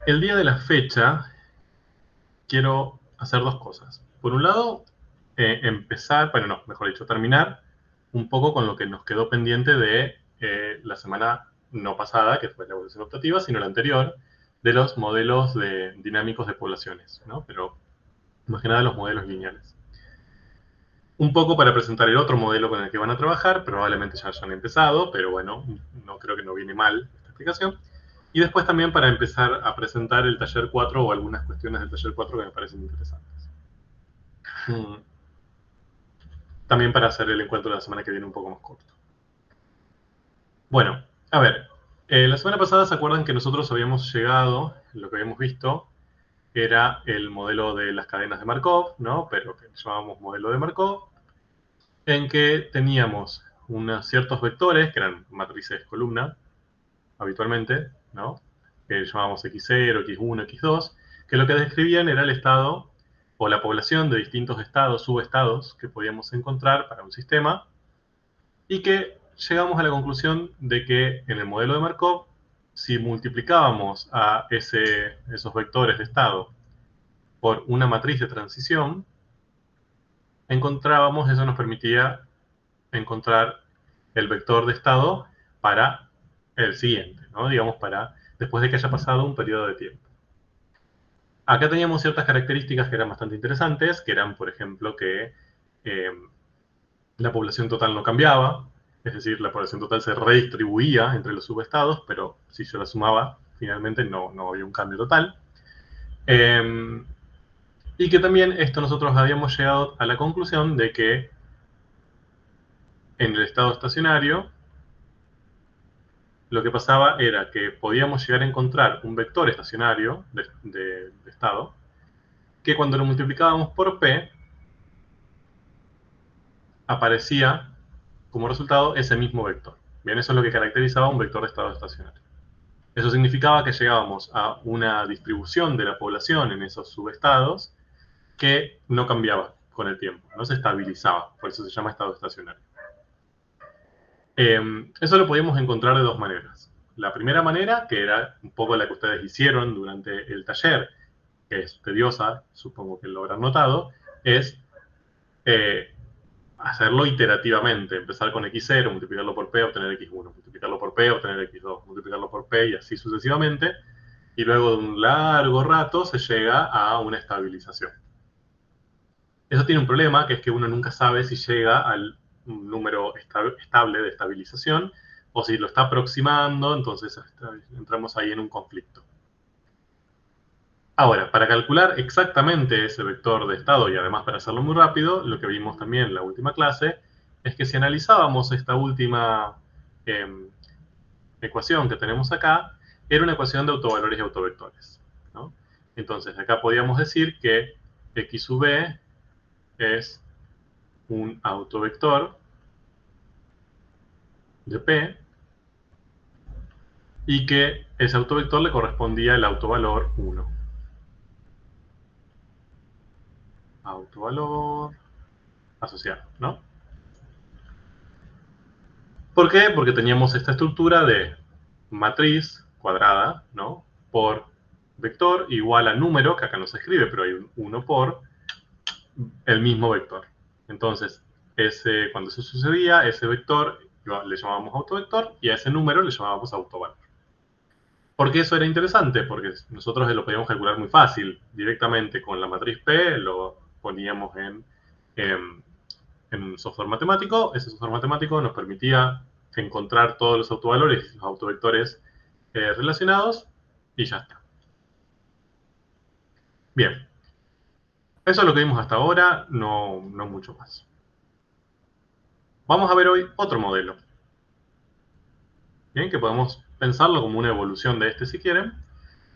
El día de la fecha quiero hacer dos cosas. Por un lado, empezar, bueno, no, mejor dicho, terminar un poco con lo que nos quedó pendiente de la semana no pasada, que fue la evolución optativa, sino la anterior, de los modelos dinámicos de poblaciones, ¿no? Pero más que nada los modelos lineales. Un poco para presentar el otro modelo con el que van a trabajar, probablemente ya hayan empezado, pero bueno, no creo que no viene mal esta explicación. Y después también para empezar a presentar el taller 4 o algunas cuestiones del taller 4 que me parecen interesantes. También para hacer el encuentro de la semana que viene un poco más corto. Bueno, a ver, la semana pasada se acuerdan que nosotros habíamos llegado, lo que habíamos visto era el modelo de las cadenas de Markov, ¿no? Pero que llamábamos modelo de Markov, en que teníamos unos ciertos vectores, que eran matrices columna, habitualmente, ¿no? Que llamábamos x0, x1, x2, que lo que describían era el estado o la población de distintos estados, subestados, que podíamos encontrar para un sistema, y que llegamos a la conclusión de que en el modelo de Markov, si multiplicábamos a esos vectores de estado por una matriz de transición, encontrábamos, eso nos permitía encontrar el vector de estado para el siguiente, ¿no? Digamos, para después de que haya pasado un periodo de tiempo. Acá teníamos ciertas características que eran bastante interesantes, que eran, por ejemplo, que la población total no cambiaba, es decir, la población total se redistribuía entre los subestados, pero si yo la sumaba, finalmente no había un cambio total. Y que también esto nosotros habíamos llegado a la conclusión de que en el estado estacionario lo que pasaba era que podíamos llegar a encontrar un vector estacionario de estado que cuando lo multiplicábamos por p aparecía como resultado ese mismo vector. Bien, eso es lo que caracterizaba un vector de estado estacionario. Eso significaba que llegábamos a una distribución de la población en esos subestados que no cambiaba con el tiempo, no se estabilizaba, por eso se llama estado estacionario. Eso lo podíamos encontrar de dos maneras. La primera manera, que era un poco la que ustedes hicieron durante el taller, que es tediosa, supongo que lo habrán notado, es hacerlo iterativamente, empezar con x0, multiplicarlo por p, obtener x1, multiplicarlo por p, obtener x2, multiplicarlo por p y así sucesivamente, y luego de un largo rato se llega a una estabilización. Eso tiene un problema, que es que uno nunca sabe si llega al número estable de estabilización o si lo está aproximando, entonces entramos ahí en un conflicto. Ahora, para calcular exactamente ese vector de estado y además para hacerlo muy rápido, lo que vimos también en la última clase es que si analizábamos esta última eh, ecuación que tenemos acá, era una ecuación de autovalores y autovectores, ¿no? Entonces, acá podíamos decir que x sub b es un autovector de P y que ese autovector le correspondía el autovalor 1. Autovalor asociado, ¿no? ¿Por qué? Porque teníamos esta estructura de matriz cuadrada, ¿no? Por vector igual a número, que acá no se escribe, pero hay un 1 por el mismo vector. Entonces, cuando eso sucedía, ese vector le llamábamos autovector y a ese número le llamábamos autovalor. ¿Por qué eso era interesante? Porque nosotros lo podíamos calcular muy fácil. Directamente con la matriz P lo poníamos en un software matemático. Ese software matemático nos permitía encontrar todos los autovalores y los autovectores relacionados y ya está. Bien, eso es lo que vimos hasta ahora, no mucho más. Vamos a ver hoy otro modelo. Bien, que podemos pensarlo como una evolución de este si quieren,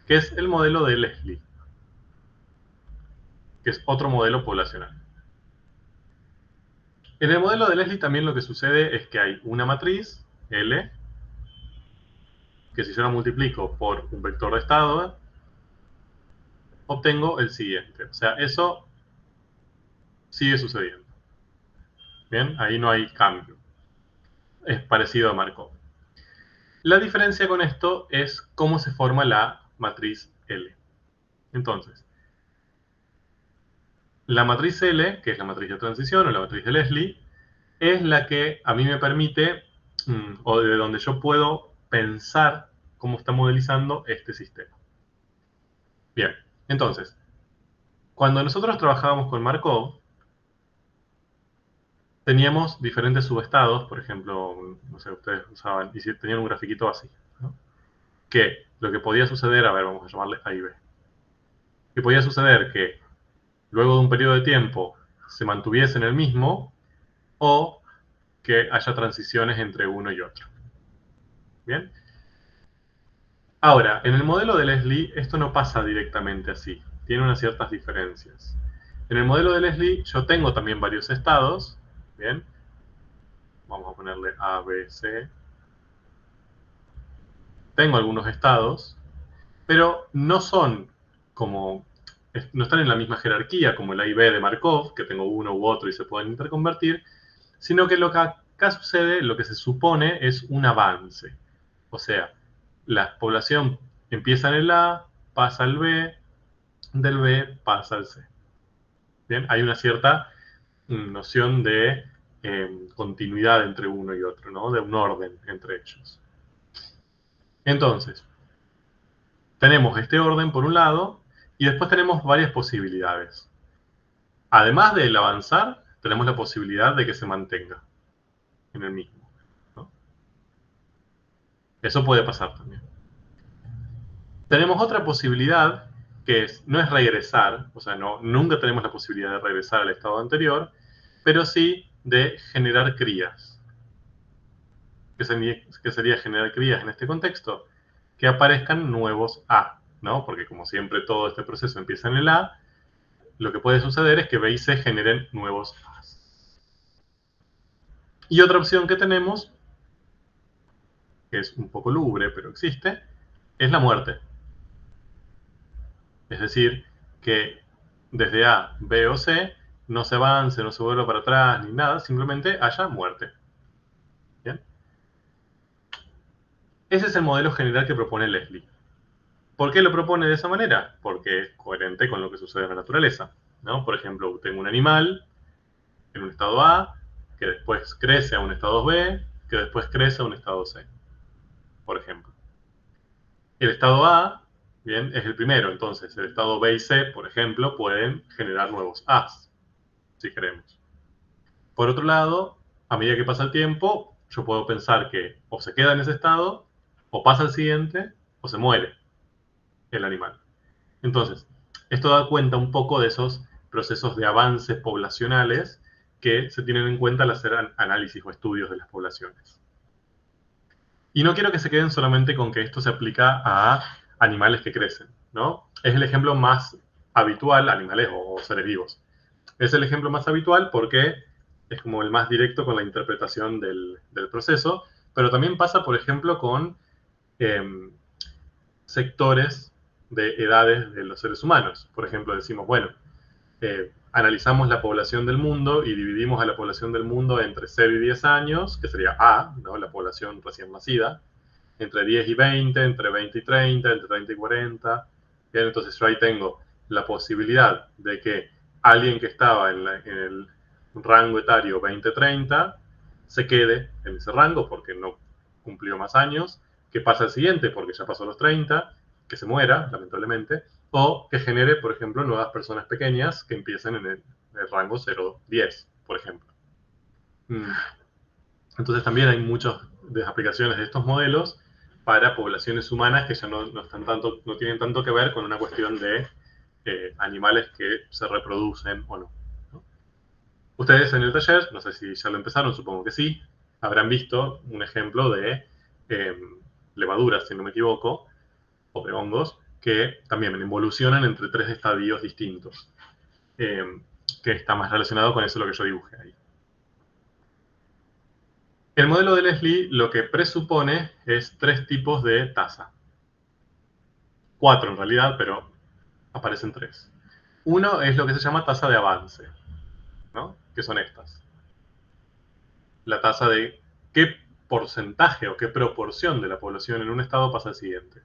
que es el modelo de Leslie, que es otro modelo poblacional. En el modelo de Leslie también lo que sucede es que hay una matriz, L, que si yo la multiplico por un vector de estado, obtengo el siguiente. O sea, eso sigue sucediendo. Bien, ahí no hay cambio. Es parecido a Markov. La diferencia con esto es cómo se forma la matriz L. Entonces, la matriz L, que es la matriz de transición o la matriz de Leslie, es la que a mí me permite, o de donde yo puedo pensar cómo está modelizando este sistema. Bien, entonces, cuando nosotros trabajábamos con Markov, teníamos diferentes subestados, por ejemplo, no sé, ustedes usaban, y si tenían un grafiquito así, ¿no? Que lo que podía suceder, a ver, vamos a llamarle A y B, que podía suceder que luego de un periodo de tiempo se mantuviesen el mismo, o que haya transiciones entre uno y otro. Bien. Ahora, en el modelo de Leslie, esto no pasa directamente así. Tiene unas ciertas diferencias. En el modelo de Leslie, yo tengo también varios estados. Bien. Vamos a ponerle A, B, C. Tengo algunos estados, pero no son como, no están en la misma jerarquía como el A y B de Markov, que tengo uno u otro y se pueden interconvertir, sino que lo que acá sucede, lo que se supone, es un avance. O sea, la población empieza en el A, pasa al B, del B pasa al C. Bien, hay una cierta noción de continuidad entre uno y otro, ¿no? De un orden entre ellos. Entonces, tenemos este orden por un lado y después tenemos varias posibilidades. Además del avanzar, tenemos la posibilidad de que se mantenga en el mismo, ¿no? Eso puede pasar también. Tenemos otra posibilidad que no es regresar, o sea, nunca tenemos la posibilidad de regresar al estado anterior, pero sí de generar crías. ¿Qué sería generar crías en este contexto? Que aparezcan nuevos A, ¿no? Porque como siempre todo este proceso empieza en el A, lo que puede suceder es que B y C generen nuevos A. Y otra opción que tenemos, que es un poco lúgubre, pero existe, es la muerte. Es decir, que desde A, B o C no se avance, no se vuelva para atrás ni nada, simplemente haya muerte. ¿Bien? Ese es el modelo general que propone Leslie. ¿Por qué lo propone de esa manera? Porque es coherente con lo que sucede en la naturaleza, ¿no? Por ejemplo, tengo un animal en un estado A, que después crece a un estado B, que después crece a un estado C, por ejemplo. El estado A, bien, es el primero, entonces el estado B y C, por ejemplo, pueden generar nuevos A's, si queremos. Por otro lado, a medida que pasa el tiempo, yo puedo pensar que o se queda en ese estado, o pasa al siguiente, o se muere el animal. Entonces, esto da cuenta un poco de esos procesos de avances poblacionales que se tienen en cuenta al hacer análisis o estudios de las poblaciones. Y no quiero que se queden solamente con que esto se aplica a animales que crecen, ¿no? Es el ejemplo más habitual, animales o seres vivos. Es el ejemplo más habitual porque es como el más directo con la interpretación del proceso, pero también pasa, por ejemplo, con sectores de edades de los seres humanos. Por ejemplo, decimos, bueno, analizamos la población del mundo y dividimos a la población del mundo entre 0 y 10 años, que sería A, ¿no? La población recién nacida, entre 10 y 20, entre 20 y 30, entre 30 y 40. Bien, entonces yo ahí tengo la posibilidad de que alguien que estaba en el rango etario 20-30 se quede en ese rango porque no cumplió más años, que pasa al siguiente porque ya pasó los 30, que se muera, lamentablemente, o que genere, por ejemplo, nuevas personas pequeñas que empiecen en el rango 0-10, por ejemplo. Entonces también hay muchas de aplicaciones de estos modelos para poblaciones humanas que ya no tienen tanto que ver con una cuestión de animales que se reproducen o no, ¿no? Ustedes en el taller, no sé si ya lo empezaron, supongo que sí, habrán visto un ejemplo de eh, levaduras, si no me equivoco, o de hongos, que también evolucionan entre 3 estadios distintos, eh, que está más relacionado con eso lo que yo dibujé ahí. El modelo de Leslie lo que presupone es 3 tipos de tasa. 4 en realidad, pero aparecen 3. Uno es lo que se llama tasa de avance, ¿no? Que son estas. La tasa de qué porcentaje o qué proporción de la población en un estado pasa al siguiente.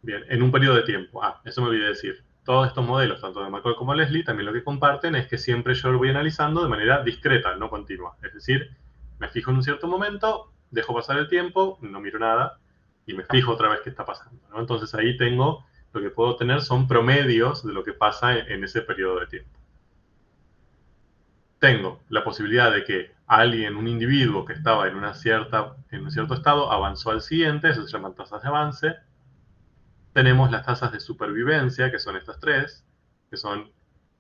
Bien, en un periodo de tiempo. Eso me olvidé decir. Todos estos modelos, tanto de Markov como Leslie, también lo que comparten es que siempre yo lo voy analizando de manera discreta, no continua. Es decir, me fijo en un cierto momento, dejo pasar el tiempo, no miro nada, y me fijo otra vez qué está pasando, ¿no? Entonces ahí tengo, lo que puedo tener son promedios de lo que pasa en ese periodo de tiempo. Tengo la posibilidad de que alguien, un individuo que estaba en un cierto estado, avanzó al siguiente, eso se llaman tasas de avance. Tenemos las tasas de supervivencia, que son estas tres, que son,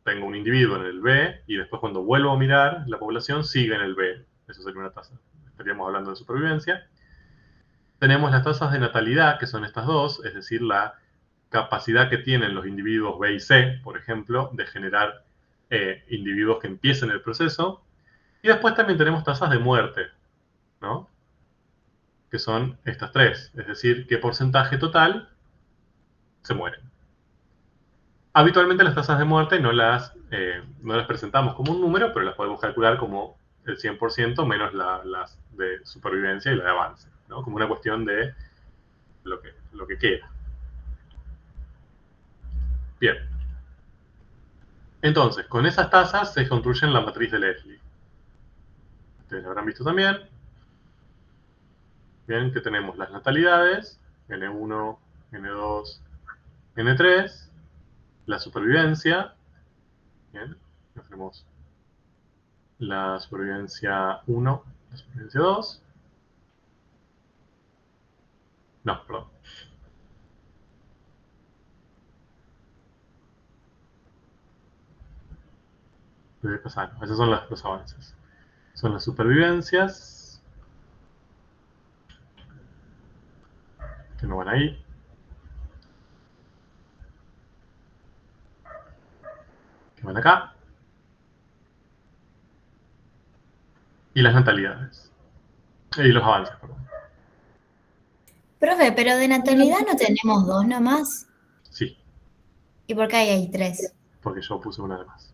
tengo un individuo en el B, y después cuando vuelvo a mirar, la población sigue en el B. Eso sería una tasa. Estaríamos hablando de supervivencia. Tenemos las tasas de natalidad, que son estas dos, es decir, la capacidad que tienen los individuos B y C, por ejemplo, de generar individuos que empiecen el proceso. Y después también tenemos tasas de muerte, ¿no? Que son estas tres, es decir, qué porcentaje total se mueren. Habitualmente las tasas de muerte no las presentamos como un número, pero las podemos calcular como el 100% menos las de supervivencia y la de avance, ¿no? Como una cuestión de lo que queda. Bien. Entonces, con esas tasas se construyen la matriz de Leslie. Ustedes lo habrán visto también. Bien, que tenemos las natalidades, N1, N2, N3, la supervivencia, bien, tenemos la supervivencia 1, la supervivencia 2, no, perdón. Esos son los avances. Son las supervivencias, que no van ahí. Que van acá. Y las natalidades. Y los avances, perdón. Profe, pero de natalidad no tenemos dos nomás. Sí. ¿Y por qué hay tres? Porque yo puse una de más.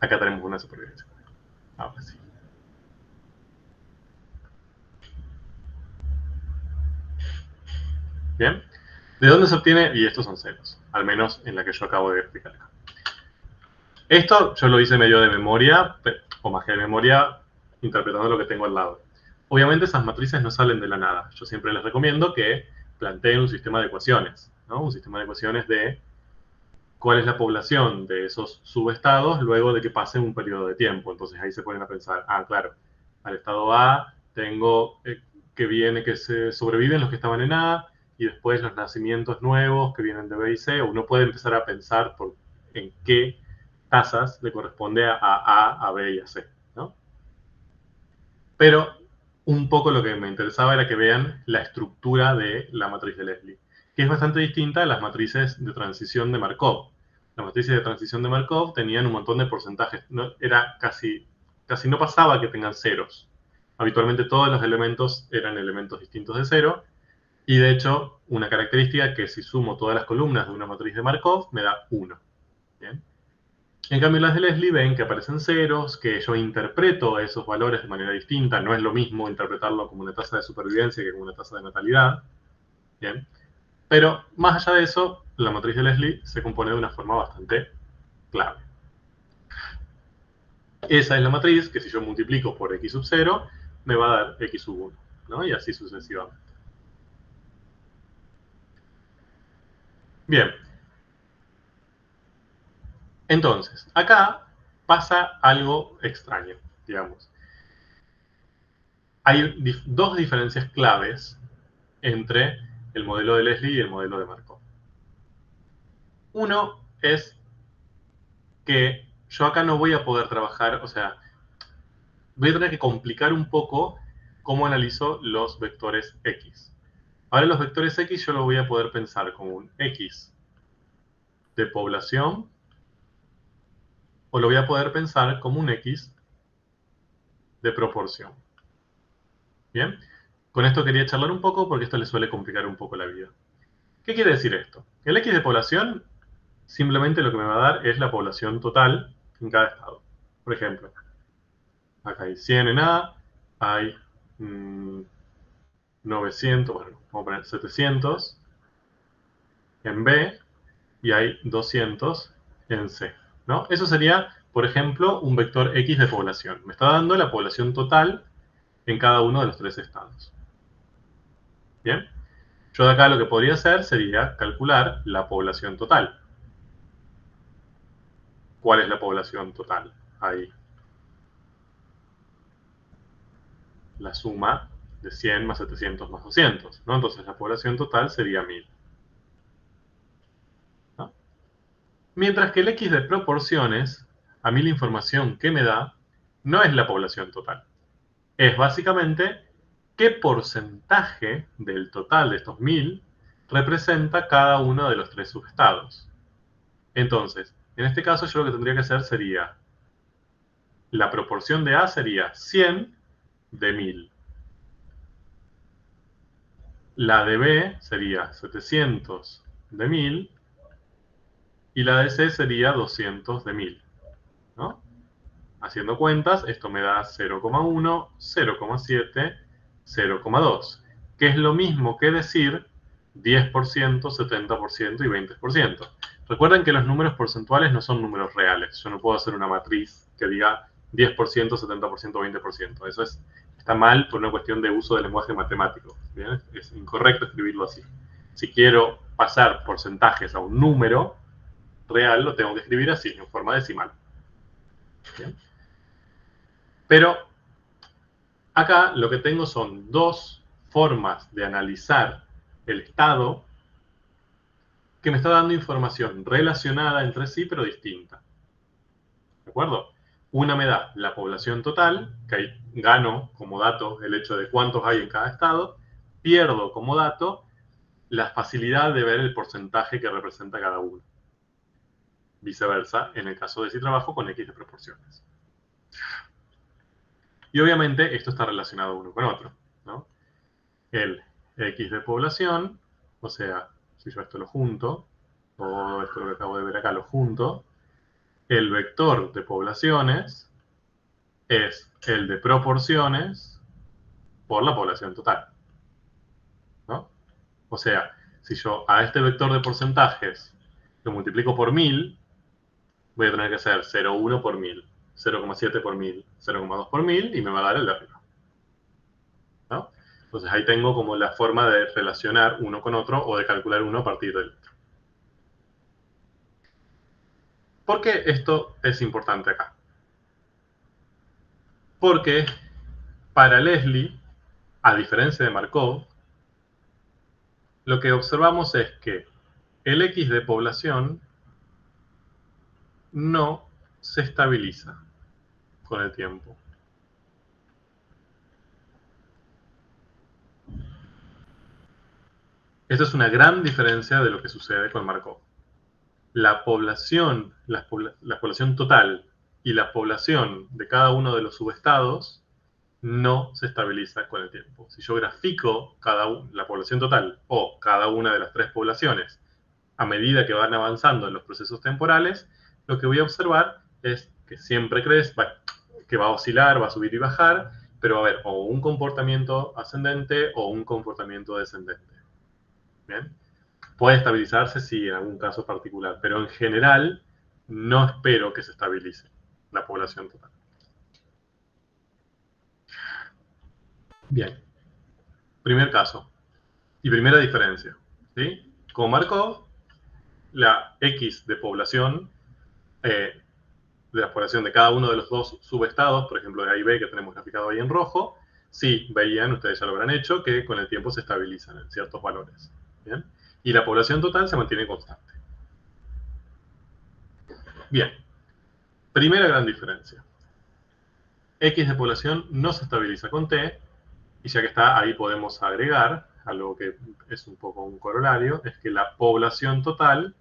Acá tenemos una supervivencia. Ahora sí. Bien. ¿De dónde se obtiene? Y estos son ceros. Al menos en la que yo acabo de explicar acá. Esto yo lo hice medio de memoria, o más que de memoria, interpretando lo que tengo al lado. Obviamente esas matrices no salen de la nada. Yo siempre les recomiendo que planteen un sistema de ecuaciones, ¿no? Un sistema de ecuaciones de cuál es la población de esos subestados luego de que pase un periodo de tiempo. Entonces ahí se ponen a pensar, claro, al estado A tengo que se sobreviven los que estaban en A, y después los nacimientos nuevos que vienen de B y C. Uno puede empezar a pensar en qué tasas le corresponde a B y a C, ¿no? Pero un poco lo que me interesaba era que vean la estructura de la matriz de Leslie, que es bastante distinta a las matrices de transición de Markov. Las matrices de transición de Markov tenían un montón de porcentajes, era casi no pasaba que tengan ceros. Habitualmente todos los elementos eran elementos distintos de cero, y de hecho una característica es que si sumo todas las columnas de una matriz de Markov me da 1. ¿Bien? En cambio, las de Leslie ven que aparecen ceros, que yo interpreto esos valores de manera distinta. No es lo mismo interpretarlo como una tasa de supervivencia que como una tasa de natalidad. Bien. Pero más allá de eso, la matriz de Leslie se compone de una forma bastante clave. Esa es la matriz que si yo multiplico por x sub 0, me va a dar x sub 1, ¿no? Y así sucesivamente. Bien. Entonces, acá pasa algo extraño, digamos. Hay dos diferencias claves entre el modelo de Leslie y el modelo de Markov. Uno es que yo acá no voy a poder trabajar, o sea, voy a tener que complicar un poco cómo analizo los vectores X. Ahora los vectores X yo lo voy a poder pensar como un X de población, o lo voy a poder pensar como un X de proporción. Bien, con esto quería charlar un poco porque esto le suele complicar un poco la vida. ¿Qué quiere decir esto? El X de población simplemente lo que me va a dar es la población total en cada estado. Por ejemplo, acá hay 100 en A, hay 900, bueno, Vamos a poner 700 en B y hay 200 en C, ¿no? Eso sería, por ejemplo, un vector X de población. Me está dando la población total en cada uno de los tres estados. ¿Bien? Yo de acá lo que podría hacer sería calcular la población total. ¿Cuál es la población total? Ahí. La suma de 100 más 700 más 200, ¿no? Entonces la población total sería 1000. ¿No? Mientras que el X de proporciones, a mí la información que me da no es la población total. Es básicamente qué porcentaje del total de estos 1000 representa cada uno de los tres subestados. Entonces, en este caso yo lo que tendría que hacer sería, la proporción de A sería 100 de 1000. La de B sería 700 de 1000 y la de C sería 200 de 1000, ¿no? Haciendo cuentas, esto me da 0,1, 0,7, 0,2, que es lo mismo que decir 10%, 70% y 20%. Recuerden que los números porcentuales no son números reales. Yo no puedo hacer una matriz que diga 10%, 70%, 20%. Eso está mal por una cuestión de uso del lenguaje matemático. ¿Bien? Es incorrecto escribirlo así. Si quiero pasar porcentajes a un número real, lo tengo que escribir así, en forma decimal. ¿Bien? Pero acá lo que tengo son dos formas de analizar el estado que me está dando información relacionada entre sí, pero distinta. ¿De acuerdo? Una me da la población total, que ahí gano como dato el hecho de cuántos hay en cada estado, pierdo como dato la facilidad de ver el porcentaje que representa cada uno. Viceversa, en el caso de si trabajo con X de proporciones. Y obviamente esto está relacionado uno con otro, ¿no? El X de población, o sea, si yo esto lo junto, todo esto que acabo de ver acá lo junto, el vector de poblaciones es el de proporciones por la población total, ¿no? O sea, si yo a este vector de porcentajes lo multiplico por 1000, voy a tener que hacer 0,1 por 1000, 0,7 por 1000, 0,2 por 1000 y me va a dar el de arriba, ¿no? Entonces ahí tengo como la forma de relacionar uno con otro o de calcular uno a partir del otro. ¿Por qué esto es importante acá? Porque para Leslie, a diferencia de Markov, lo que observamos es que el X de población no se estabiliza con el tiempo. Esta es una gran diferencia de lo que sucede con Markov. La población total y la población de cada uno de los subestados no se estabiliza con el tiempo. Si yo grafico la población total o cada una de las tres poblaciones a medida que van avanzando en los procesos temporales, lo que voy a observar es que siempre crece, que va a oscilar, va a subir y bajar, pero va a haber o un comportamiento ascendente o un comportamiento descendente. ¿Bien? Puede estabilizarse, sí, en algún caso particular, pero en general no espero que se estabilice la población total. Bien, primer caso y primera diferencia, ¿sí? Con Markov, la X de población, de la población de cada uno de los dos subestados, por ejemplo de A y B que tenemos graficado ahí en rojo, sí, veían, ustedes ya lo habrán hecho, que con el tiempo se estabilizan en ciertos valores. ¿Bien? Y la población total se mantiene constante. Bien, primera gran diferencia. X de población no se estabiliza con T, y ya que está ahí podemos agregar algo que es un poco un corolario, es que la población total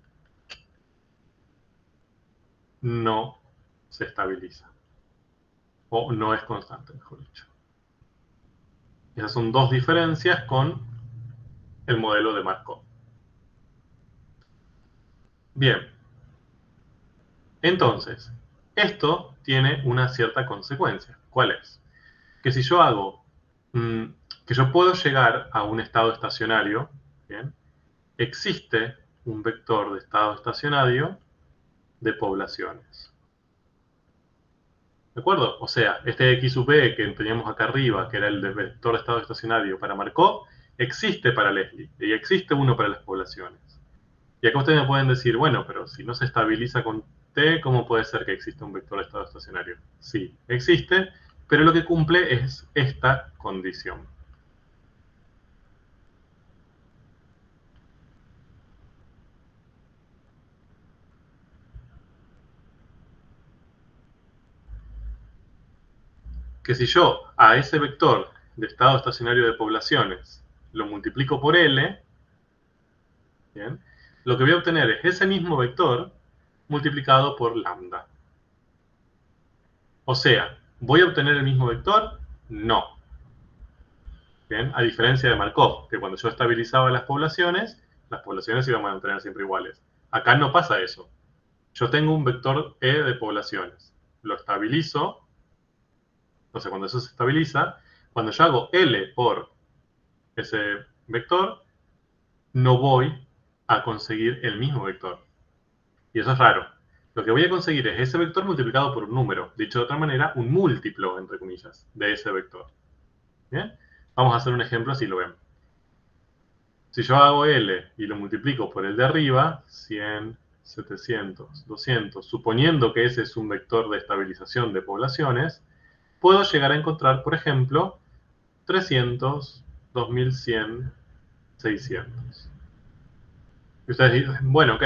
no se estabiliza, o no es constante, mejor dicho. Esas son dos diferencias con el modelo de Markov. Bien, entonces, esto tiene una cierta consecuencia. ¿Cuál es? Que si yo hago que yo puedo llegar a un estado estacionario, ¿bien? Existe un vector de estado estacionario de poblaciones. ¿De acuerdo? O sea, este x sub b que teníamos acá arriba, que era el vector de estado estacionario para Markov, existe para Leslie y existe uno para las poblaciones. Y acá ustedes me pueden decir, bueno, pero si no se estabiliza con t, ¿cómo puede ser que exista un vector de estado estacionario? Sí, existe, pero lo que cumple es esta condición. Que si yo a ese vector de estado estacionario de poblaciones lo multiplico por L, ¿bien? Lo que voy a obtener es ese mismo vector multiplicado por lambda. O sea, ¿voy a obtener el mismo vector? No. ¿Bien? A diferencia de Markov, que cuando yo estabilizaba las poblaciones se iban a mantener siempre iguales. Acá no pasa eso. Yo tengo un vector E de poblaciones. Lo estabilizo. Entonces, cuando eso se estabiliza, cuando yo hago L por ese vector, no voy a conseguir el mismo vector. Y eso es raro. Lo que voy a conseguir es ese vector multiplicado por un número. Dicho de otra manera, un múltiplo, entre comillas, de ese vector. ¿Bien? Vamos a hacer un ejemplo así lo ven. Si yo hago L y lo multiplico por el de arriba, 100, 700, 200, suponiendo que ese es un vector de estabilización de poblaciones, puedo llegar a encontrar, por ejemplo, 300, 2100, 600. Y ustedes dicen, bueno, ok,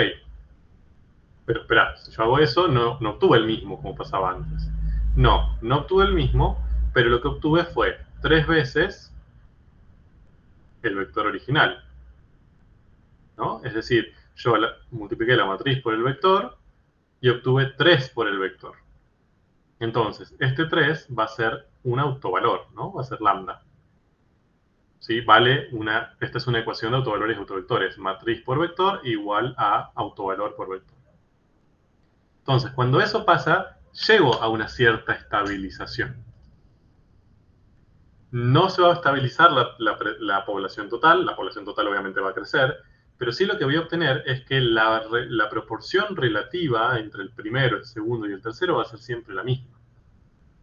pero espera, si yo hago eso, no obtuve el mismo como pasaba antes. No obtuve el mismo, pero lo que obtuve fue 3 veces el vector original, ¿no? Es decir, yo multipliqué la matriz por el vector y obtuve 3 por el vector. Entonces, este 3 va a ser un autovalor, ¿no? Va a ser lambda. ¿Sí? Esta es una ecuación de autovalores y autovectores. Matriz por vector igual a autovalor por vector. Entonces, cuando eso pasa, llego a una cierta estabilización. No se va a estabilizar la población total obviamente va a crecer, pero sí lo que voy a obtener es que la proporción relativa entre el primero, el segundo y el tercero va a ser siempre la misma.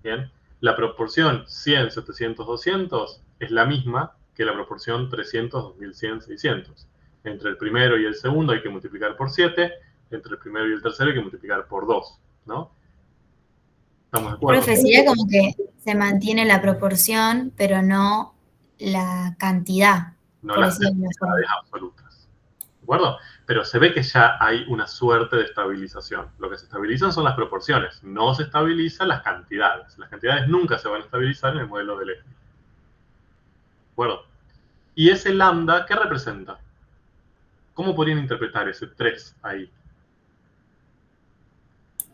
¿Bien? La proporción 100, 700, 200 es la misma que la proporción 300, 2100, 600. Entre el primero y el segundo hay que multiplicar por 7, entre el primero y el tercero hay que multiplicar por 2, ¿no? ¿Estamos de acuerdo? Profe, sería como que se mantiene la proporción, pero no la cantidad, No por las decirlo de una forma. cantidades absolutas. ¿De acuerdo? Pero se ve que ya hay una suerte de estabilización. Lo que se estabilizan son las proporciones, no se estabilizan las cantidades. Las cantidades nunca se van a estabilizar en el modelo de Leslie. ¿De acuerdo? ¿Y ese lambda qué representa? ¿Cómo podrían interpretar ese 3 ahí?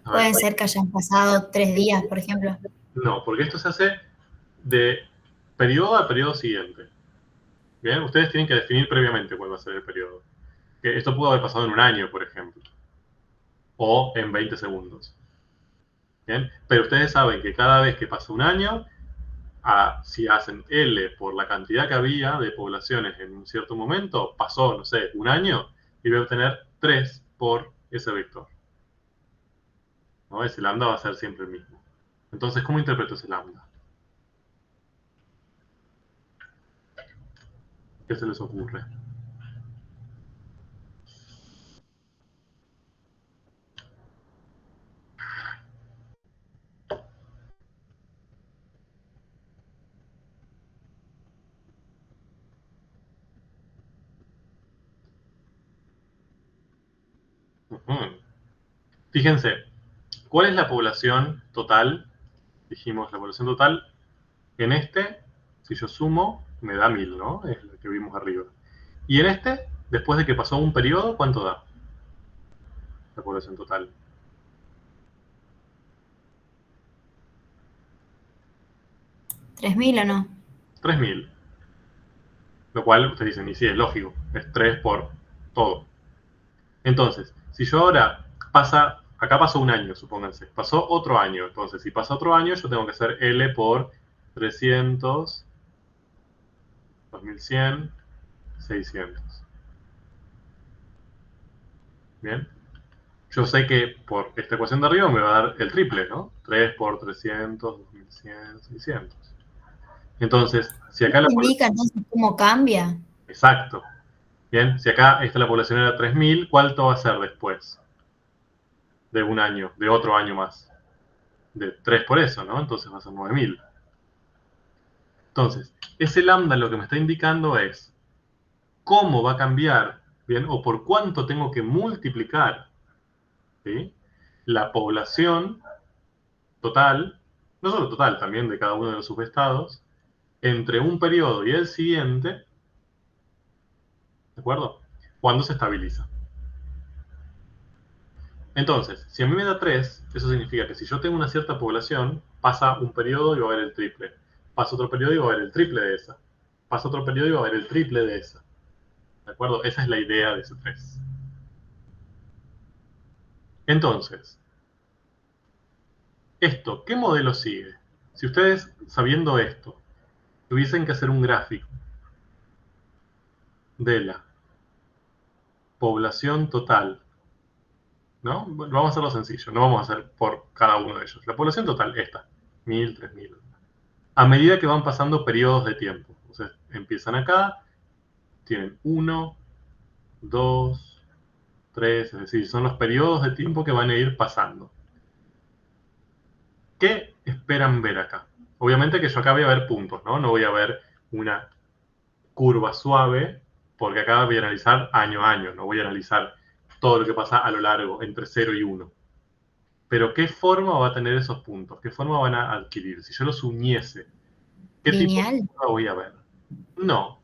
Puede ser que hayan pasado 3 días, por ejemplo. No, porque esto se hace de periodo a periodo siguiente. Bien, ustedes tienen que definir previamente cuál va a ser el periodo. Que esto pudo haber pasado en un año, por ejemplo, o en 20 segundos. ¿Bien? Pero ustedes saben que cada vez que pasa un año, si hacen L por la cantidad que había de poblaciones en un cierto momento, pasó, no sé, un año, y voy a obtener 3 por ese vector. ¿No? Ese lambda va a ser siempre el mismo. Entonces, ¿cómo interpreto ese lambda? ¿Qué se les ocurre? Fíjense, ¿cuál es la población total? Dijimos, la población total en este, si yo sumo, me da 1000, ¿no? Es lo que vimos arriba. Y en este, después de que pasó un periodo, ¿cuánto da la población total? 3.000 o no. 3000. Lo cual ustedes dicen, y sí, es lógico, es 3 por todo. Entonces, si yo ahora acá pasó un año, supónganse, pasó otro año, entonces si pasa otro año, yo tengo que hacer L por 300, 2100, 600. Bien. Yo sé que por esta ecuación de arriba me va a dar el triple, ¿no? 3 por 300, 2100, 600. Entonces, si acá la población... Indica entonces cómo cambia. Exacto. Bien, si acá la población era 3000, ¿cuánto va a ser después? De un año, de otro año más. De 3 por eso, ¿no? Entonces va a ser 9000. Entonces, ese lambda lo que me está indicando es cómo va a cambiar, ¿bien? O por cuánto tengo que multiplicar, ¿sí? La población total, no solo total, también de cada uno de los subestados, entre un periodo y el siguiente, ¿de acuerdo? Cuando se estabiliza. Entonces, si a mí me da 3, eso significa que si yo tengo una cierta población, pasa un periodo y va a haber el triple. Pasa otro periodo y va a haber el triple de esa. Pasa otro periodo y va a haber el triple de esa. ¿De acuerdo? Esa es la idea de ese 3. Entonces, esto, ¿qué modelo sigue? Si ustedes, sabiendo esto, tuviesen que hacer un gráfico de la población total, ¿no? Vamos a hacerlo sencillo, no vamos a hacer por cada uno de ellos. La población total, esta, 1000, 3000. A medida que van pasando periodos de tiempo. O sea, empiezan acá, tienen 1, 2, 3, es decir, son los periodos de tiempo que van a ir pasando. ¿Qué esperan ver acá? Obviamente que yo acá voy a ver puntos, ¿no? No voy a ver una curva suave, porque acá voy a analizar año a año, no voy a analizar todo lo que pasa a lo largo, entre 0 y 1. Pero ¿qué forma va a tener esos puntos? ¿Qué forma van a adquirir? Si yo los uniese, ¿qué tipo de Lineal. curva voy a ver? No.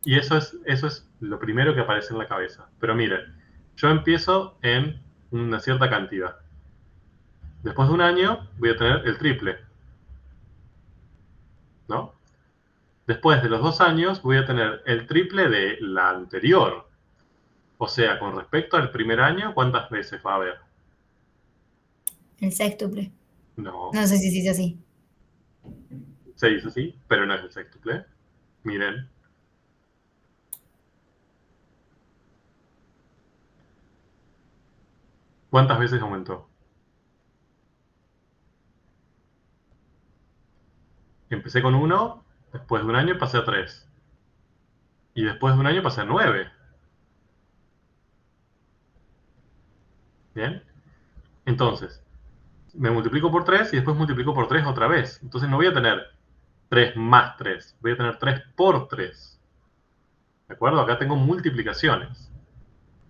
Y eso es lo primero que aparece en la cabeza. Pero miren, yo empiezo en una cierta cantidad. Después de un año voy a tener el triple, ¿no? Después de los 2 años voy a tener el triple de la anterior. O sea, con respecto al primer año, ¿cuántas veces va a haber? El sextuple. No, No sé si se dice así. se dice así, pero no es el sextuple. Miren, ¿cuántas veces aumentó? Empecé con 1, después de un año pasé a 3. Y después de un año pasé a 9. ¿Bien? Entonces, me multiplico por 3 y después multiplico por 3 otra vez. Entonces no voy a tener 3 más 3, voy a tener 3 por 3. ¿De acuerdo? Acá tengo multiplicaciones.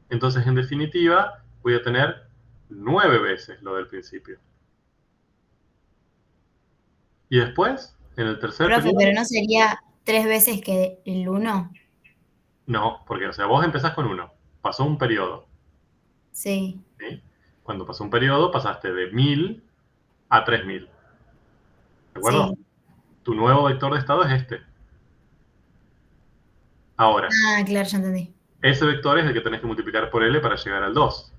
Entonces, en definitiva, voy a tener 9 veces lo del principio. Y después, en el tercer Profe, periodo, pero no sería 3 veces que el 1. no, porque, o sea, vos empezás con 1, pasó un periodo, Sí, ¿sí? Cuando pasó un periodo, pasaste de 1000 a 3000, ¿de acuerdo? sí. Tu nuevo vector de estado es este. Ahora, Ah, claro, ya entendí. ese vector es el que tenés que multiplicar por L para llegar al 2.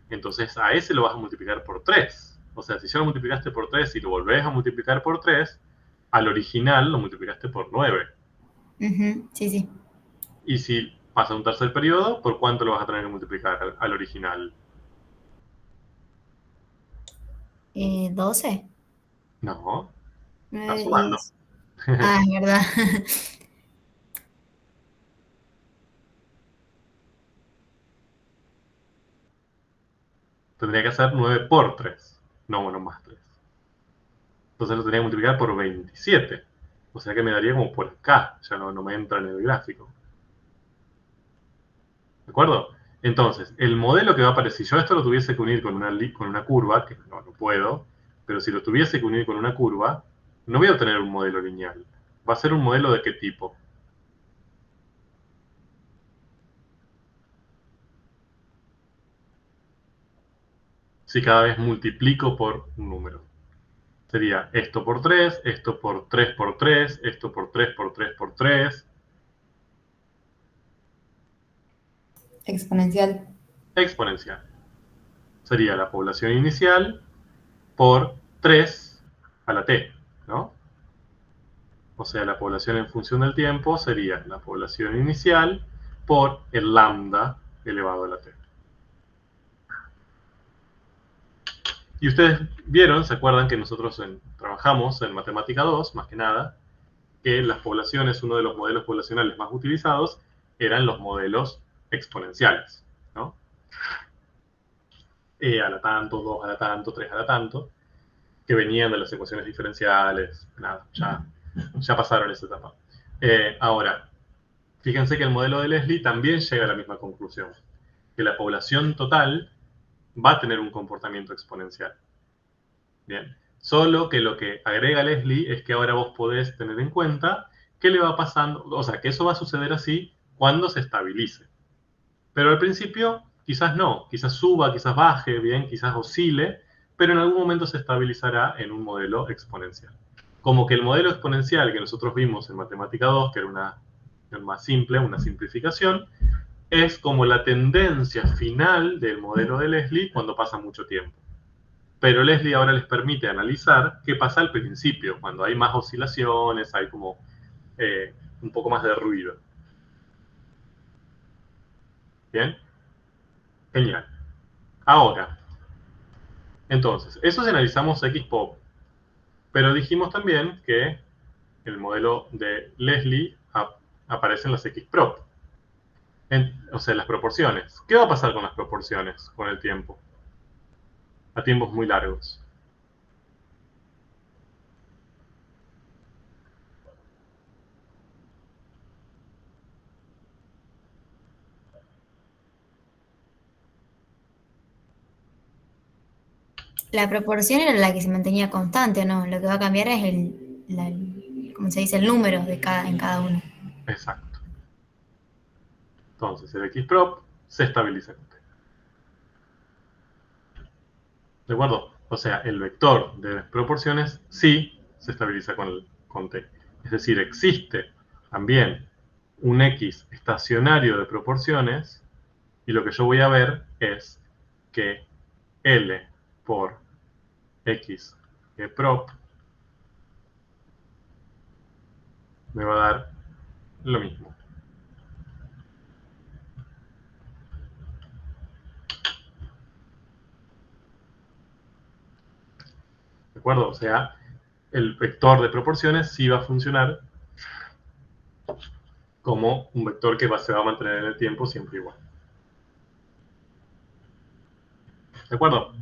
Entonces a ese lo vas a multiplicar por 3. O sea, si ya lo multiplicaste por 3 y lo volvés a multiplicar por 3, al original lo multiplicaste por 9. Ujú, sí, sí. Y si pasa un tercer periodo, ¿por cuánto lo vas a tener que multiplicar al original? 12. No, está 9 y sumando. 2. Ah, es verdad. Tendría que hacer 9 por 3, no 1 más 3. Entonces lo tendría que multiplicar por 27. O sea que me daría como por acá, ya no me entra en el gráfico. ¿De acuerdo? Entonces, el modelo que va a aparecer, si yo esto lo tuviese que unir con una curva, que no puedo, pero si lo tuviese que unir con una curva, no voy a obtener un modelo lineal. Va a ser un modelo de qué tipo. Si cada vez multiplico por un número. Sería esto por 3, esto por 3 por 3, esto por 3 por 3 por 3. Exponencial. Exponencial. Sería la población inicial por 3 a la t, ¿no? O sea, la población en función del tiempo sería la población inicial por el lambda elevado a la t. Y ustedes vieron, se acuerdan que nosotros trabajamos en Matemática 2, más que nada, que las poblaciones, uno de los modelos poblacionales más utilizados, eran los modelos exponenciales, ¿no? E a la tanto, 2 a la tanto, 3 a la tanto, que venían de las ecuaciones diferenciales, nada, ya pasaron esa etapa. Ahora, fíjense que el modelo de Leslie también llega a la misma conclusión, que la población total va a tener un comportamiento exponencial. Bien, solo que lo que agrega Leslie es que ahora vos podés tener en cuenta qué le va pasando, o sea, que eso va a suceder así cuando se estabilice. Pero al principio quizás no, quizás suba, quizás baje, bien, quizás oscile, pero en algún momento se estabilizará en un modelo exponencial. Como que el modelo exponencial que nosotros vimos en Matemática 2, que era una más simple, una simplificación, es como la tendencia final del modelo de Leslie cuando pasa mucho tiempo. Pero Leslie ahora les permite analizar qué pasa al principio, cuando hay más oscilaciones, hay como un poco más de ruido. ¿Bien? Genial. Ahora, entonces, eso si analizamos Xpop, pero dijimos también que el modelo de Leslie aparece en las Xprop, o sea, las proporciones. ¿Qué va a pasar con las proporciones con el tiempo? A tiempos muy largos. La proporción era la que se mantenía constante, ¿no? Lo que va a cambiar es ¿cómo se dice? El número en cada uno. Exacto. Entonces, el Xprop se estabiliza con T. ¿De acuerdo? O sea, el vector de proporciones sí se estabiliza con T. Es decir, existe también un X estacionario de proporciones y lo que yo voy a ver es que L por X prop me va a dar lo mismo. ¿De acuerdo? O sea, el vector de proporciones sí va a funcionar como un vector que se va a mantener en el tiempo siempre igual. ¿De acuerdo?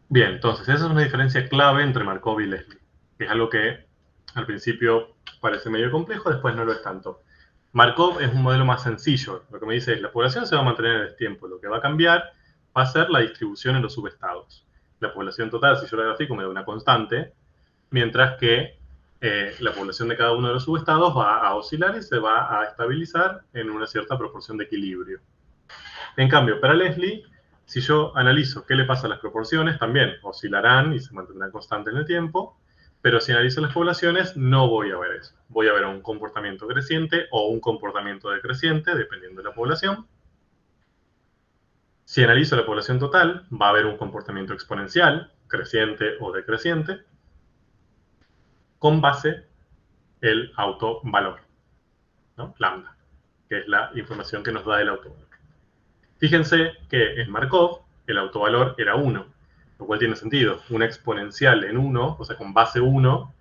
Bien, entonces esa es una diferencia clave entre Markov y Leslie, que es algo que al principio parece medio complejo, después no lo es tanto. Markov es un modelo más sencillo. Lo que me dice es la población se va a mantener en el tiempo. Lo que va a cambiar va a ser la distribución en los subestados. La población total, si yo la grafico, me da una constante, mientras que la población de cada uno de los subestados va a oscilar y se va a estabilizar en una cierta proporción de equilibrio. En cambio, para Leslie, si yo analizo qué le pasa a las proporciones, también oscilarán y se mantendrán constantes en el tiempo, pero si analizo las poblaciones no voy a ver eso. Voy a ver un comportamiento creciente o un comportamiento decreciente, dependiendo de la población. Si analizo la población total, va a haber un comportamiento exponencial, creciente o decreciente, con base el autovalor, ¿no? Lambda, que es la información que nos da el autovalor. Fíjense que en Markov el autovalor era 1, lo cual tiene sentido. Una exponencial en 1, o sea, con base 1,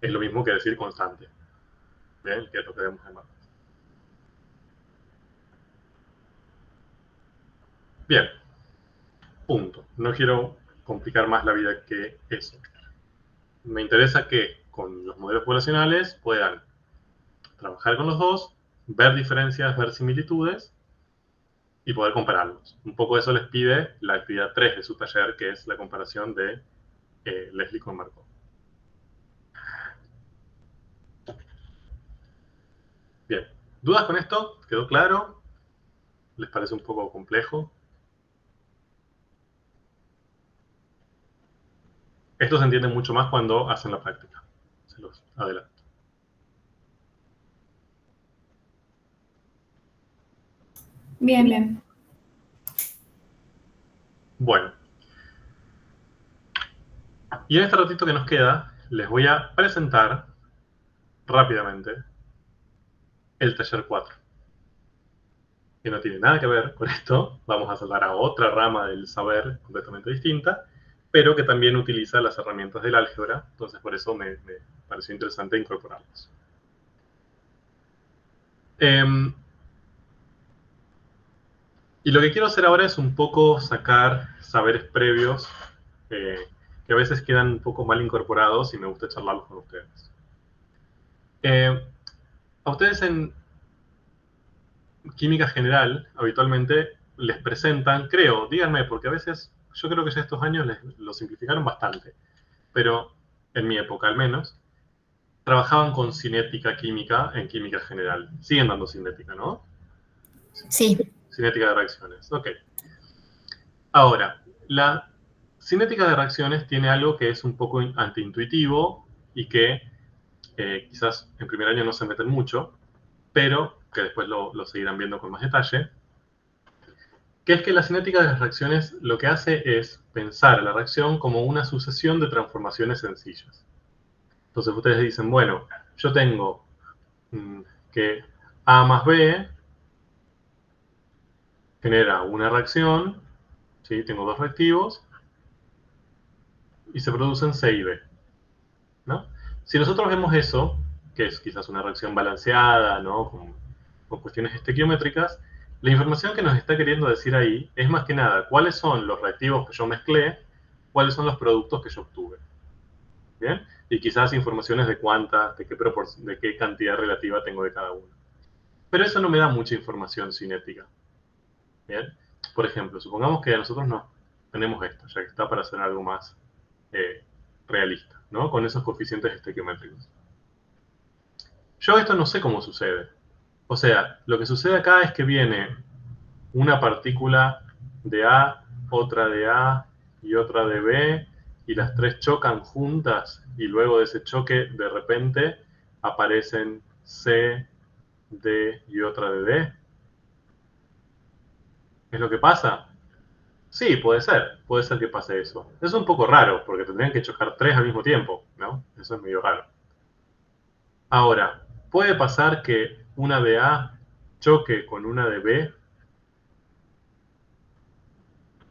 es lo mismo que decir constante. ¿Bien? Que es lo que vemos en Markov. Bien, punto. No quiero complicar más la vida que eso. Me interesa que con los modelos poblacionales puedan trabajar con los dos, ver diferencias, ver similitudes y poder compararlos. Un poco eso les pide la actividad 3 de su taller, que es la comparación de Leslie con Markov. Bien, ¿dudas con esto? ¿Quedó claro? ¿Les parece un poco complejo? Esto se entiende mucho más cuando hacen la práctica. Se los adelanto. Bien, bien. Bueno, Y en este ratito que nos queda, les voy a presentar rápidamente el taller 4, que no tiene nada que ver con esto. Vamos a saltar a otra rama del saber completamente distinta, pero que también utiliza las herramientas del álgebra. Entonces, por eso me pareció interesante incorporarlos. Y lo que quiero hacer ahora es un poco sacar saberes previos que a veces quedan un poco mal incorporados y me gusta charlarlos con ustedes. A ustedes en química general habitualmente les presentan, creo, díganme, porque a veces yo creo que ya estos años lo simplificaron bastante, pero en mi época al menos, trabajaban con cinética química en química general. Siguen dando cinética, ¿no? Sí, Cinética de reacciones, ok. Ahora, la cinética de reacciones tiene algo que es un poco antiintuitivo y que quizás en primer año no se meten mucho, pero que después lo seguirán viendo con más detalle, que es que la cinética de las reacciones lo que hace es pensar a la reacción como una sucesión de transformaciones sencillas. Entonces ustedes dicen, bueno, yo tengo que A más B genera una reacción, ¿sí? Tengo dos reactivos, y se producen C y B, ¿no? Si nosotros vemos eso, que es quizás una reacción balanceada, ¿no? Con cuestiones estequiométricas, la información que nos está queriendo decir ahí es más que nada cuáles son los reactivos que yo mezclé, cuáles son los productos que yo obtuve. ¿Bien? Y quizás informaciones de cuántas, de qué cantidad relativa tengo de cada uno. Pero eso no me da mucha información cinética. ¿Bien? Por ejemplo, supongamos que a nosotros no tenemos esto, ya que está para hacer algo más eh, realista, ¿no? Con esos coeficientes estequiométricos. Yo esto no sé cómo sucede. O sea, lo que sucede acá es que viene una partícula de A, otra de A y otra de B, y las tres chocan juntas, y luego de ese choque, de repente, aparecen C, D y otra de D. ¿Es lo que pasa? Sí, puede ser que pase eso. Es un poco raro, porque tendrían que chocar tres al mismo tiempo, ¿no? Eso es medio raro. Ahora, puede pasar que una de A choque con una de B,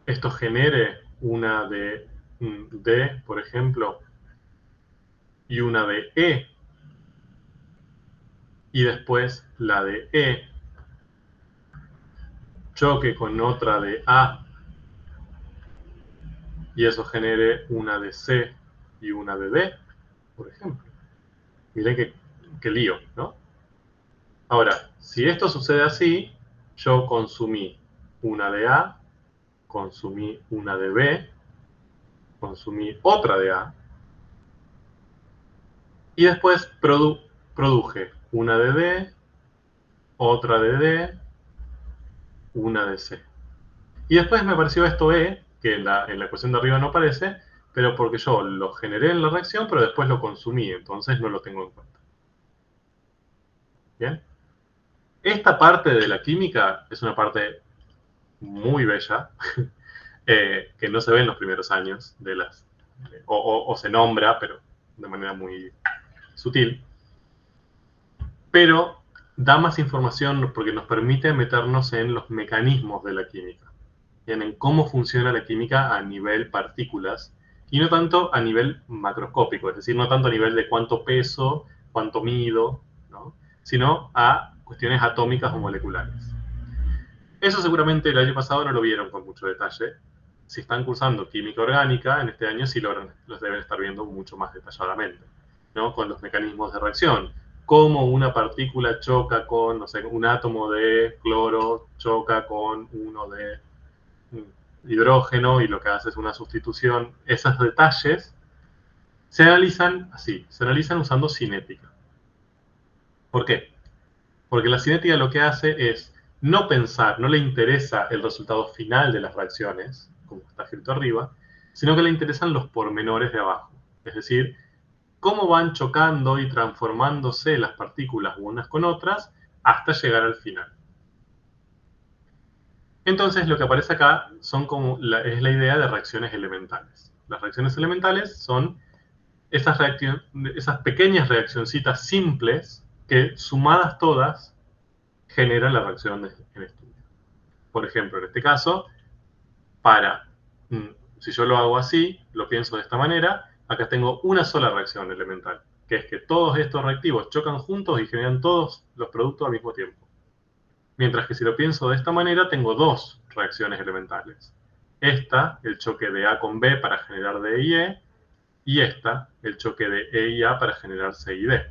esto genere una de D, por ejemplo, y una de E, y después la de E choque con otra de A, y eso genere una de C y una de D, por ejemplo. Miren qué lío, ¿no? Ahora, si esto sucede así, yo consumí una de A, consumí una de B, consumí otra de A, y después produje una de D, otra de D, una de C. Y después me apareció esto E, que en la ecuación de arriba no aparece, pero porque yo lo generé en la reacción, pero después lo consumí, entonces no lo tengo en cuenta. ¿Bien? Esta parte de la química es una parte muy bella, que no se ve en los primeros años de o se nombra, pero de manera muy sutil, pero da más información porque nos permite meternos en los mecanismos de la química, en cómo funciona la química a nivel partículas y no tanto a nivel macroscópico, es decir, no tanto a nivel de cuánto peso, cuánto mido, ¿no? Sino a cuestiones atómicas o moleculares. Eso seguramente el año pasado no lo vieron con mucho detalle. Si están cursando química orgánica, en este año sí los deben estar viendo mucho más detalladamente, ¿no? Con los mecanismos de reacción. Cómo una partícula choca con, no sé, un átomo de cloro, choca con uno de hidrógeno y lo que hace es una sustitución. Esos detalles se analizan así, se analizan usando cinética. ¿Por qué? Porque la cinética lo que hace es no pensar, no le interesa el resultado final de las reacciones, como está escrito arriba, sino que le interesan los pormenores de abajo. Es decir, cómo van chocando y transformándose las partículas unas con otras hasta llegar al final. Entonces lo que aparece acá es la idea de reacciones elementales. Las reacciones elementales son esas pequeñas reaccioncitas simples que, sumadas todas, generan la reacción en estudio. Por ejemplo, en este caso, si yo lo hago así, lo pienso de esta manera, acá tengo una sola reacción elemental, que es que todos estos reactivos chocan juntos y generan todos los productos al mismo tiempo. Mientras que si lo pienso de esta manera, tengo dos reacciones elementales. Esta, el choque de A con B para generar D y E, y esta, el choque de E y A para generar C y D.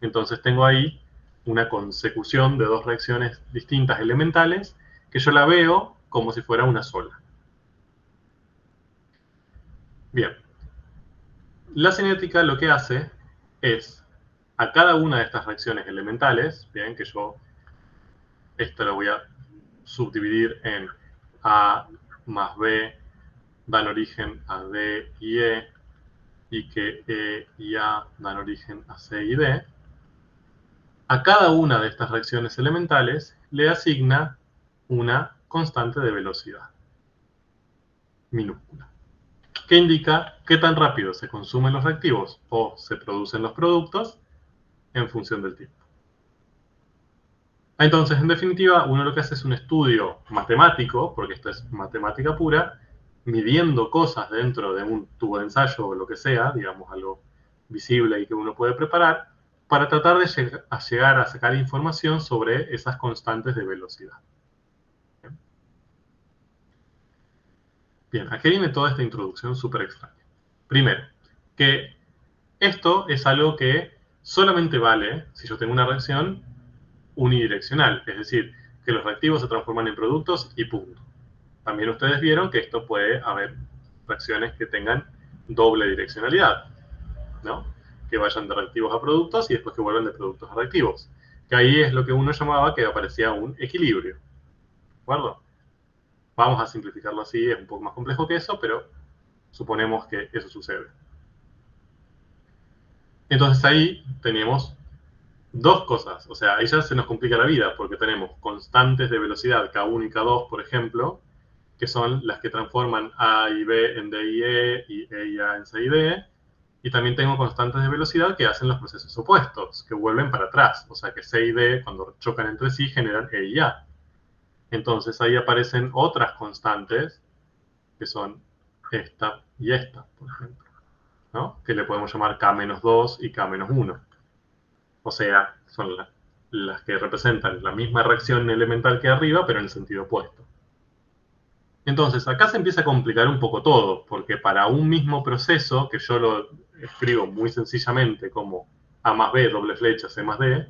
Entonces tengo ahí una consecución de dos reacciones distintas elementales que yo la veo como si fuera una sola. Bien, la cinética lo que hace es, a cada una de estas reacciones elementales, bien, que yo esto lo voy a subdividir en A más B dan origen a D y E, y que E y A dan origen a C y D, a cada una de estas reacciones elementales le asigna una constante de velocidad minúscula, que indica qué tan rápido se consumen los reactivos o se producen los productos en función del tiempo. Entonces, en definitiva, uno lo que hace es un estudio matemático, porque esto es matemática pura, midiendo cosas dentro de un tubo de ensayo o lo que sea, digamos algo visible y que uno puede preparar, para tratar de llegar a sacar información sobre esas constantes de velocidad. Bien, aquí viene toda esta introducción súper extraña. Primero, que esto es algo que solamente vale si yo tengo una reacción unidireccional, es decir, que los reactivos se transforman en productos y punto. También ustedes vieron que esto puede haber reacciones que tengan doble direccionalidad, ¿no? Que vayan de reactivos a productos y después que vuelvan de productos a reactivos. Que ahí es lo que uno llamaba que aparecía un equilibrio, ¿de acuerdo? Vamos a simplificarlo así, es un poco más complejo que eso, pero suponemos que eso sucede. Entonces ahí tenemos dos cosas, o sea, ahí ya se nos complica la vida, porque tenemos constantes de velocidad K1 y K2, por ejemplo, que son las que transforman A y B en D y E y A en C y D, y también tengo constantes de velocidad que hacen los procesos opuestos, que vuelven para atrás, o sea que C y D, cuando chocan entre sí, generan E y A. Entonces ahí aparecen otras constantes, que son esta y esta, por ejemplo, ¿no? Que le podemos llamar K-2 y K-1. O sea, son las que representan la misma reacción elemental que arriba, pero en el sentido opuesto. Entonces, acá se empieza a complicar un poco todo, porque para un mismo proceso, que yo lo escribo muy sencillamente como A más B, doble flecha, C más D,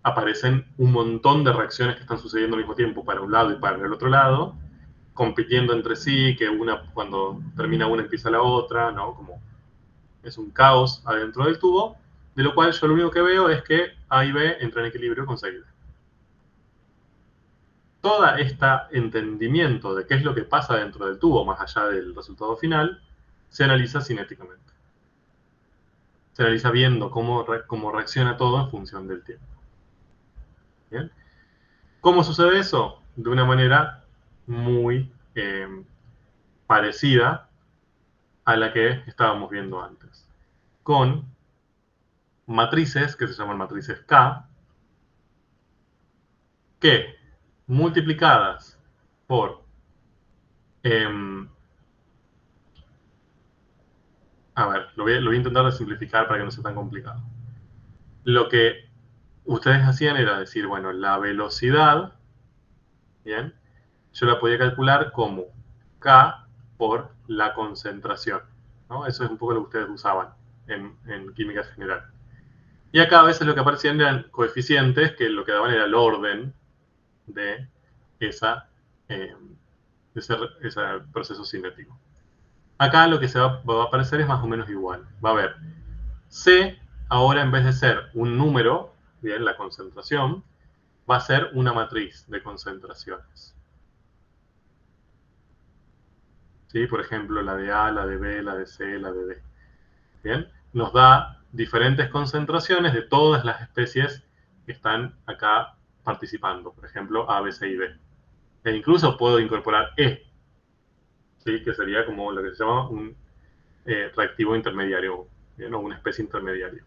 aparecen un montón de reacciones que están sucediendo al mismo tiempo para un lado y para el otro lado, compitiendo entre sí, que cuando termina una empieza la otra, ¿no? Como es un caos adentro del tubo, de lo cual yo lo único que veo es que A y B entran en equilibrio con C y D. Todo este entendimiento de qué es lo que pasa dentro del tubo, más allá del resultado final, se analiza cinéticamente. Se analiza viendo cómo reacciona todo en función del tiempo. ¿Bien? ¿Cómo sucede eso? De una manera muy parecida a la que estábamos viendo antes. Con matrices que se llaman matrices K, que multiplicadas por a ver, lo voy a intentar de simplificar para que no sea tan complicado. Lo que ustedes hacían era decir, bueno, la velocidad, ¿bien? Yo la podía calcular como K por la concentración, ¿no? Eso es un poco lo que ustedes usaban en química general. Y acá a veces lo que aparecían eran coeficientes que lo que daban era el orden de ese proceso cinético. Acá lo que va a aparecer es más o menos igual. Va a haber C, ahora en vez de ser un número, bien, la concentración, va a ser una matriz de concentraciones. ¿Sí? Por ejemplo, la de A, la de B, la de C, la de D. ¿Bien? Nos da diferentes concentraciones de todas las especies que están acá participando. Por ejemplo, A, B, C y D. E incluso puedo incorporar E. ¿sí? Que sería como lo que se llama un reactivo intermediario, ¿bien? O una especie intermediaria.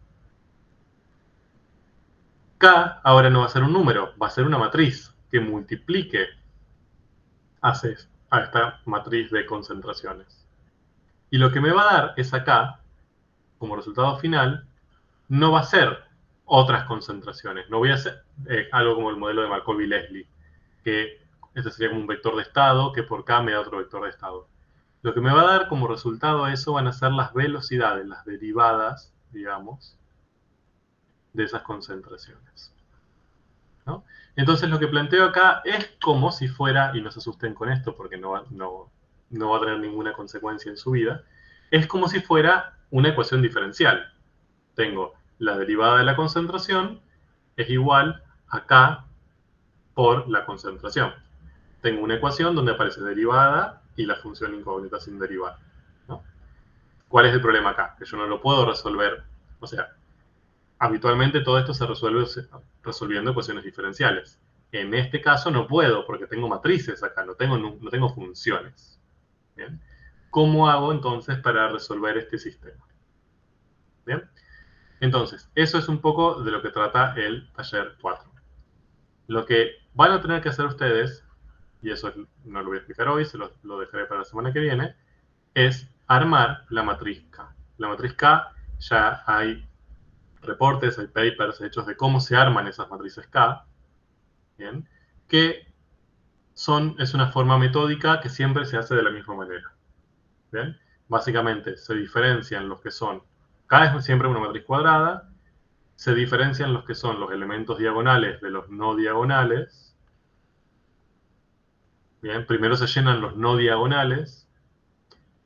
K ahora no va a ser un número, va a ser una matriz que multiplique a esta matriz de concentraciones. Y lo que me va a dar esa K, como resultado final, no va a ser otras concentraciones. No voy a hacer algo como el modelo de Markov y Leslie, que este sería como un vector de estado, que por K me da otro vector de estado. Lo que me va a dar como resultado a eso van a ser las velocidades, las derivadas, digamos, de esas concentraciones, ¿no? Entonces lo que planteo acá es como si fuera, y no se asusten con esto porque no va a tener ninguna consecuencia en su vida, es como si fuera una ecuación diferencial. Tengo la derivada de la concentración es igual a K por la concentración. Tengo una ecuación donde aparece derivada y la función incógnita sin derivar, ¿no? ¿Cuál es el problema acá? Que yo no lo puedo resolver. O sea, habitualmente todo esto se resuelve resolviendo ecuaciones diferenciales. En este caso no puedo porque tengo matrices acá, no tengo funciones. ¿Bien? ¿Cómo hago entonces para resolver este sistema? ¿Bien? Entonces, eso es un poco de lo que trata el taller 4. Lo que van a tener que hacer ustedes, y eso no lo voy a explicar hoy, lo dejaré para la semana que viene, es armar la matriz K. La matriz K, ya hay reportes, hay papers hechos de cómo se arman esas matrices K, ¿bien? Que es una forma metódica que siempre se hace de la misma manera, ¿bien? Básicamente se diferencian los que son, K es siempre una matriz cuadrada, se diferencian los que son los elementos diagonales de los no diagonales, ¿bien? Primero se llenan los no diagonales,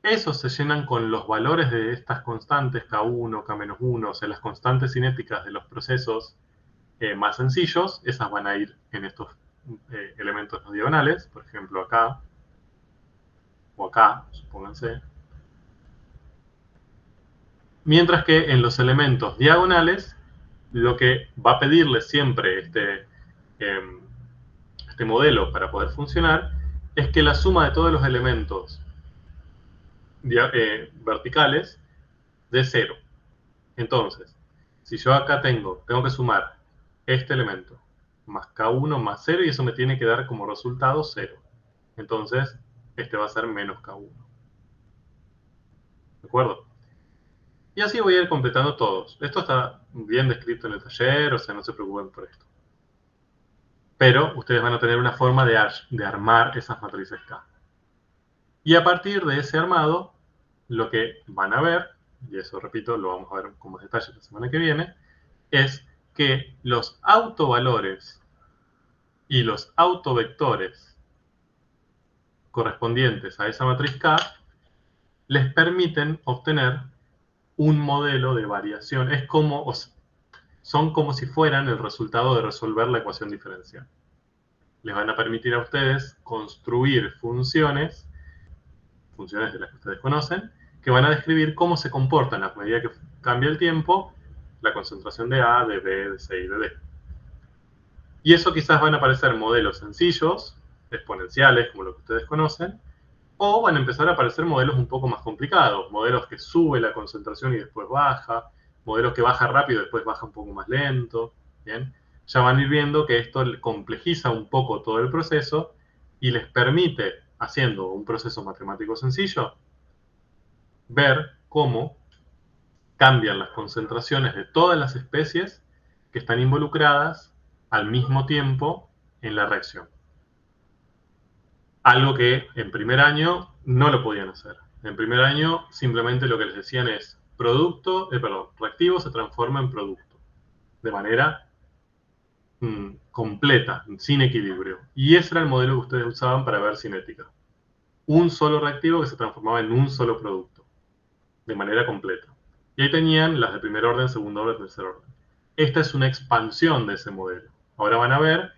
esos se llenan con los valores de estas constantes, K1, K-1, o sea, las constantes cinéticas de los procesos más sencillos, esas van a ir en estos elementos no diagonales, por ejemplo acá, o acá, supónganse. Mientras que en los elementos diagonales, lo que va a pedirle siempre este modelo para poder funcionar es que la suma de todos los elementos verticales de 0. Entonces, si yo acá tengo que sumar este elemento más K1 más 0 y eso me tiene que dar como resultado 0. Entonces, este va a ser menos K1. ¿De acuerdo? Y así voy a ir completando todos. Esto está bien descrito en el taller, o sea, no se preocupen por esto. Pero ustedes van a tener una forma de armar esas matrices K. Y a partir de ese armado, lo que van a ver, y eso repito, lo vamos a ver con más detalle la semana que viene, es que los autovalores y los autovectores correspondientes a esa matriz K les permiten obtener un modelo de variación. Son como si fueran el resultado de resolver la ecuación diferencial. Les van a permitir a ustedes construir funciones de las que ustedes conocen, que van a describir cómo se comportan a medida que cambia el tiempo la concentración de A, de B, de C y de D. Y eso quizás van a aparecer modelos sencillos, exponenciales, como lo que ustedes conocen, o van a empezar a aparecer modelos un poco más complicados, modelos que sube la concentración y después baja, modelos que baja rápido y después baja un poco más lento, ¿bien? Ya van a ir viendo que esto complejiza un poco todo el proceso y les permite, haciendo un proceso matemático sencillo, ver cómo cambian las concentraciones de todas las especies que están involucradas al mismo tiempo en la reacción. Algo que en primer año no lo podían hacer. En primer año simplemente lo que les decían es reactivo se transforma en producto de manera completa, sin equilibrio. Y ese era el modelo que ustedes usaban para ver cinética. Un solo reactivo que se transformaba en un solo producto, de manera completa. Y ahí tenían las de primer orden, segundo orden, tercer orden. Esta es una expansión de ese modelo. Ahora van a ver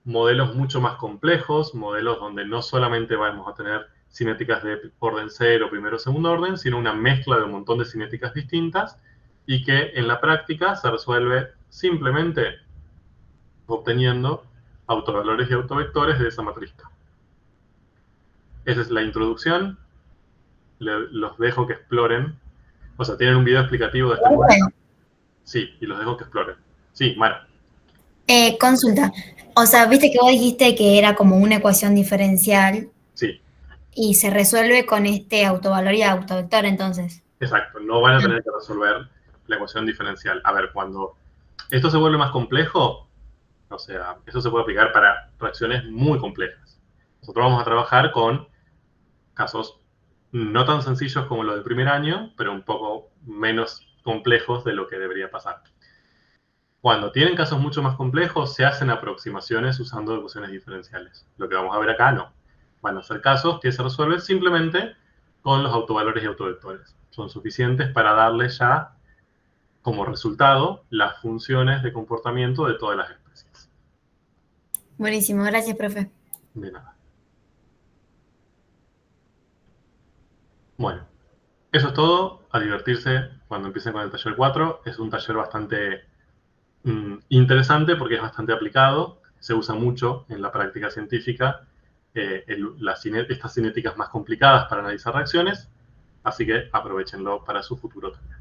modelos mucho más complejos, modelos donde no solamente vamos a tener cinéticas de orden 0, primero, segundo orden, sino una mezcla de un montón de cinéticas distintas y que en la práctica se resuelve simplemente obteniendo autovalores y autovectores de esa matriz K. Esa es la introducción los dejo que exploren. O sea, tienen un video explicativo de este modelo. Sí, y los dejo que exploren. Sí, Mara. Consulta. O sea, viste que vos dijiste que era como una ecuación diferencial Sí, y se resuelve con este autovalor y autovector, entonces. exacto. No van a tener que resolver la ecuación diferencial. A ver, cuando esto se vuelve más complejo, o sea, eso se puede aplicar para fracciones muy complejas. Nosotros vamos a trabajar con casos no tan sencillos como los del primer año, pero un poco menos complejos de lo que debería pasar. Cuando tienen casos mucho más complejos, se hacen aproximaciones usando ecuaciones diferenciales. Lo que vamos a ver acá no. Van a ser casos que se resuelven simplemente con los autovalores y autovectores. Son suficientes para darle ya como resultado las funciones de comportamiento de todas las especies. Buenísimo, gracias, profe. De nada. Bueno, eso es todo. A divertirse cuando empiecen con el taller 4. Es un taller bastante interesante porque es bastante aplicado. Se usa mucho en la práctica científica estas cinéticas más complicadas para analizar reacciones. Así que aprovechenlo para su futuro también.